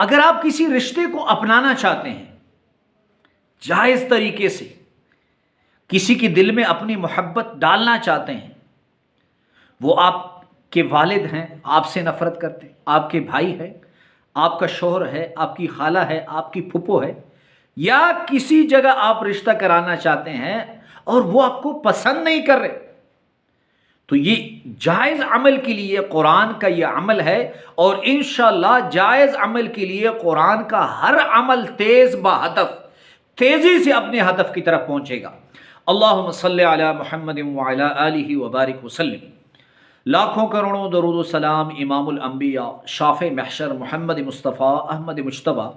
اگر آپ کسی رشتے کو اپنانا چاہتے ہیں جائز طریقے سے، کسی کے دل میں اپنی محبت ڈالنا چاہتے ہیں، وہ آپ کے والد ہیں، آپ سے نفرت کرتے ہیں، آپ کے بھائی ہے، آپ کا شوہر ہے، آپ کی خالہ ہے، آپ کی پھپھو ہے، یا کسی جگہ آپ رشتہ کرانا چاہتے ہیں اور وہ آپ کو پسند نہیں کر رہے، تو یہ جائز عمل کے لیے قرآن کا یہ عمل ہے، اور انشاءاللہ جائز عمل کے لیے قرآن کا ہر عمل تیز بہدف، تیزی سے اپنے ہدف کی طرف پہنچے گا۔ اللہم صلی علی محمد وعلی آلہ وبارک وسلم۔ لاکھوں کروڑوں درود و سلام امام الانبیاء شافع محشر محمد مصطفیٰ احمد مجتبیٰ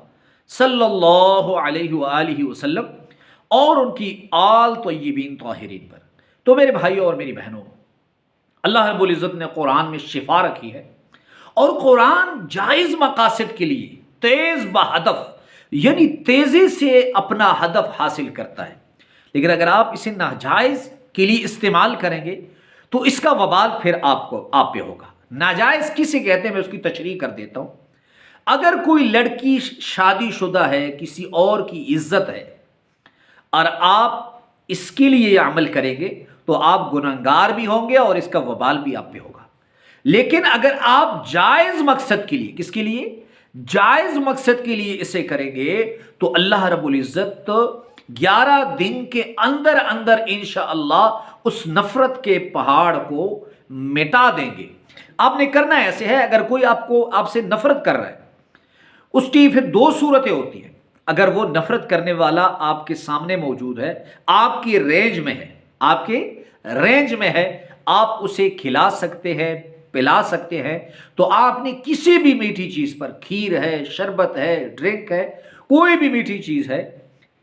صلی اللہ علیہ وآلہ وسلم اور ان کی آل طیبین طاہرین پر۔ تو میرے بھائیوں اور میری بہنوں، اللہ رب العزت نے قرآن میں شفا رکھی ہے، اور قرآن جائز مقاصد کے لیے تیز بہدف، یعنی تیزی سے اپنا ہدف حاصل کرتا ہے، لیکن اگر آپ اسے ناجائز کے لیے استعمال کریں گے تو اس کا وبال پھر آپ پہ ہوگا۔ ناجائز کسے کہتے ہیں میں اس کی تشریح کر دیتا ہوں۔ اگر کوئی لڑکی شادی شدہ ہے، کسی اور کی عزت ہے، اور آپ اس کے لیے یہ عمل کریں گے تو آپ گنہگار بھی ہوں گے اور اس کا وبال بھی آپ پہ ہوگا۔ لیکن اگر آپ جائز مقصد کے لیے، کس کے لیے؟ جائز مقصد کے لیے اسے کریں گے تو اللہ رب العزت 11 دن کے اندر اندر انشاءاللہ اس نفرت کے پہاڑ کو مٹا دیں گے۔ آپ نے کرنا ایسے ہے، اگر کوئی آپ سے نفرت کر رہا ہے، اس کی پھر 2 صورتیں ہوتی ہیں۔ اگر وہ نفرت کرنے والا آپ کے سامنے موجود ہے، آپ کی رینج میں ہے، آپ کے رینج میں ہے، آپ اسے کھلا سکتے ہیں، پلا سکتے ہیں، تو آپ نے کسی بھی میٹھی چیز پر، کھیر ہے، شربت ہے، ڈرنک ہے، کوئی بھی میٹھی چیز ہے،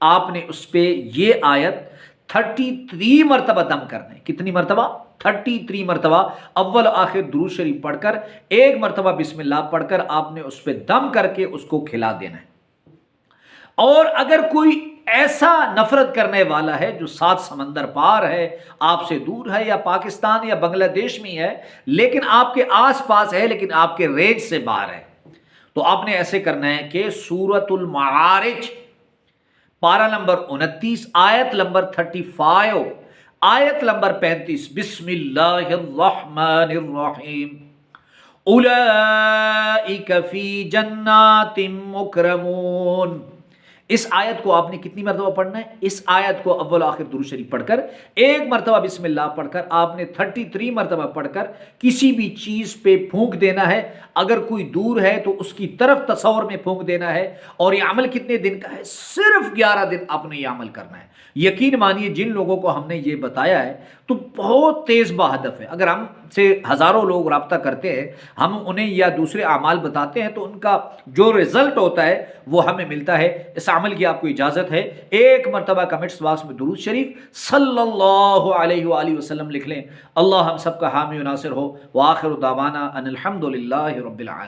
آپ نے اس پہ یہ آیت 33 مرتبہ دم کرنا ہے۔ کتنی مرتبہ؟ 33 مرتبہ اول آخر درود شریف پڑھ کر، 1 مرتبہ بسم اللہ پڑھ کر آپ نے اس پہ دم کر کے اس کو کھلا دینا ہے۔ اور اگر کوئی ایسا نفرت کرنے والا ہے جو 7 سمندر پار ہے، آپ سے دور ہے، یا پاکستان یا بنگلہ دیش میں ہے، لیکن آپ کے آس پاس ہے لیکن آپ کے رینج سے باہر ہے، تو آپ نے ایسے کرنا ہے کہ سورۃ المعارج پارہ نمبر 29 آیت نمبر 35 آیت نمبر 35 بسم اللہ الرحمن الرحیم اولئک فی جنات مکرمون۔ اس آیت کو آپ نے کتنی مرتبہ پڑھنا ہے؟ اس آیت کو اول آخر درود شریف پڑھ کر، 1 مرتبہ بسم اللہ پڑھ کر، آپ نے 33 مرتبہ پڑھ کر کسی بھی چیز پہ پھونک دینا ہے۔ اگر کوئی دور ہے تو اس کی طرف تصور میں پھونک دینا ہے، اور یہ عمل کتنے دن کا ہے؟ صرف 11 دن آپ نے یہ عمل کرنا ہے۔ یقین مانیے جن لوگوں کو ہم نے یہ بتایا ہے تو بہت تیز بہدف ہے۔ اگر ہم سے ہزاروں لوگ رابطہ کرتے ہیں، ہم انہیں یا دوسرے اعمال بتاتے ہیں، تو ان کا جو رزلٹ ہوتا ہے وہ ہمیں ملتا ہے۔ اس عمل کی آپ کو اجازت ہے، 1 مرتبہ کمنٹس باکس میں درود شریف صلی اللہ علیہ وآلہ وسلم لکھ لیں۔ اللہ ہم سب کا حامی و ناصر ہو، وآخر دعوانا ان الحمد للہ رب العالمین۔